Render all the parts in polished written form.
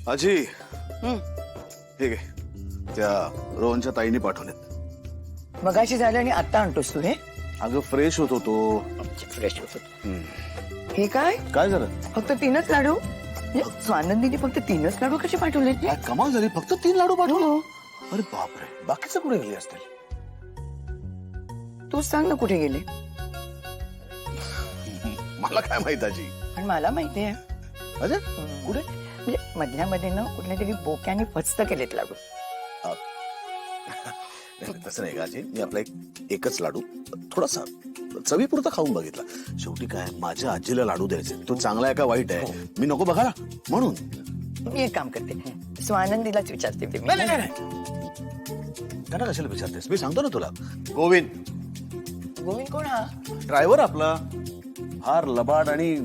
आजी ठीक आहे, त्या रोहनच्या ताईने पाठवलेत. मगाशी झालं आणि आता आणतोस तू हे? अगं फ्रेश होत होतो. फ्रेश होत. हे काय काय झालं? फक्त 3च लाडू? स्वानंदीने फक्त 3च लाडू कसे पाठवले? काय कमाल झाली, फक्त 3 लाडू पाठवले. अरे बापरे, बाकीचं कुठे गेले असतील? तू सांग ना कुठे गेले. मला काय माहित आजी. पण मला माहिती आहे. अरे कुठे? म्हणजे मधल्या मध्ये ना कुठल्या तरी बोक्याने फस्त केलेत लाडू. तसं नाही का आजी, मी आपला एकच लाडू थोडासा चवीपुरता खाऊन बघितला. शेवटी काय, माझ्या आजीला लाडू द्यायचे, तो चांगला आहे का वाईट आहे मी नको बघायला म्हणून. मी एक काम करते, स्वानंदीलाच विचारते. त्यांना कशाला विचारतेस, मी सांगतो ना तुला. गोविंद. गोविंद कोण हा? ड्रायव्हर आपला. फार लबाड आणि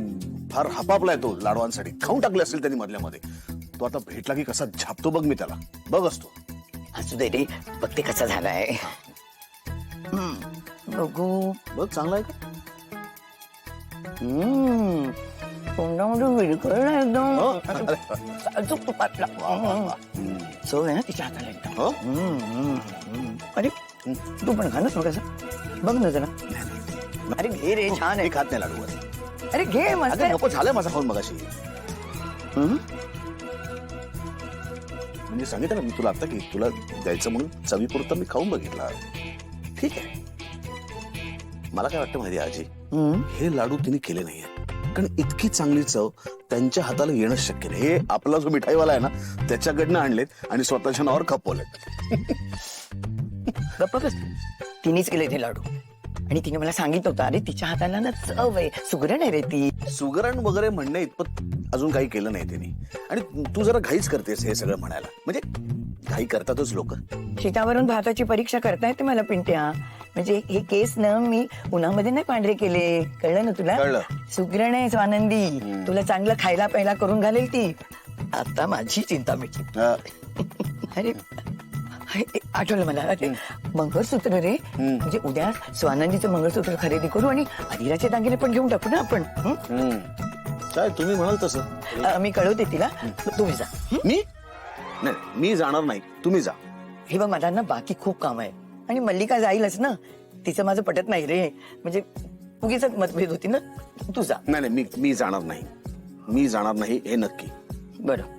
फार हपापलाय तो लाडवांसाठी. खाऊन टाकले असेल त्यांनी मधल्या मध्ये. तो आता भेटला की कसा झापतो बघ मी त्याला. बघ असतो. असू दे रे, बघ ते कसा झालाय. बघू. बघ चांगला आहे का? तोंडामध्ये विरघळला एकदम. अजून तुपातला. चव आहे ना तिच्या हाताला एकदम. अरे तू पण खा ना थोडासा, बघ ना जरा. अरे घे रे, छान आहे. खात नाही लाडू. अरे घे, मस्त आहे. नको, झालं माझा खाऊन मगाशी. म्हणजे सांगितलं ना मी तुला आता की तुला द्यायचं म्हणून चवीपुरतं मी खाऊन बघितला. ठीक आहे. मला काय वाटतं माहिती आजी, हे लाडू तिने केले नाहीये कारण इतकी चांगली चव त्यांच्या हाताला येणं शक्य नाही. हे आपला जो मिठाईवाला आहे ना त्याच्याकडनं आणलेत आणि स्वतःच्या नावावर खपवलेत. गप्पच. तिनेच केले ते लाडू आणि तिने मला सांगितलं होतं, अरे तिच्या हाताला ना चव आहे, सुगरण आहे रे ती. सुगरण वगैरे म्हणणे इतपत अजून काही केलं नाही त्यांनी. आणि तू जरा घाईच करतेस हे सगळं म्हणायला. म्हणजे घाई करतातच लोक. शेतावरून भाताची परीक्षा करता येते मला पिंट्या. म्हणजे हे केस ना मी उन्हामध्ये नाही पांढरे केले, कळलं ना तुला? कळलं. सुगरण आहे स्वानंदी, तुला चांगलं खायला प्यायला करून घालेल ती. आता माझी चिंता मिटली. अरे आठवलं मला, अरे मंगळसूत्र रे. म्हणजे उद्या स्वानंदीचं मंगळसूत्र खरेदी करू आणि अधिराचे दागिने पण घेऊन टाकू ना आपण. काय तुम्ही म्हणाल तसं. मी कळवते तिला, तुम्ही जा. मी नाही, मी जाणार नाही, तुम्ही जा. हे बघ, मला ना बाकी खूप काम आहे आणि मल्लिका जाईलच ना. तिचं माझं पटत नाही रे, म्हणजे उगीच मतभेद होती ना. तू जा. नाही मी जाणार नाही. मी जाणार नाही हे नक्की. बरं.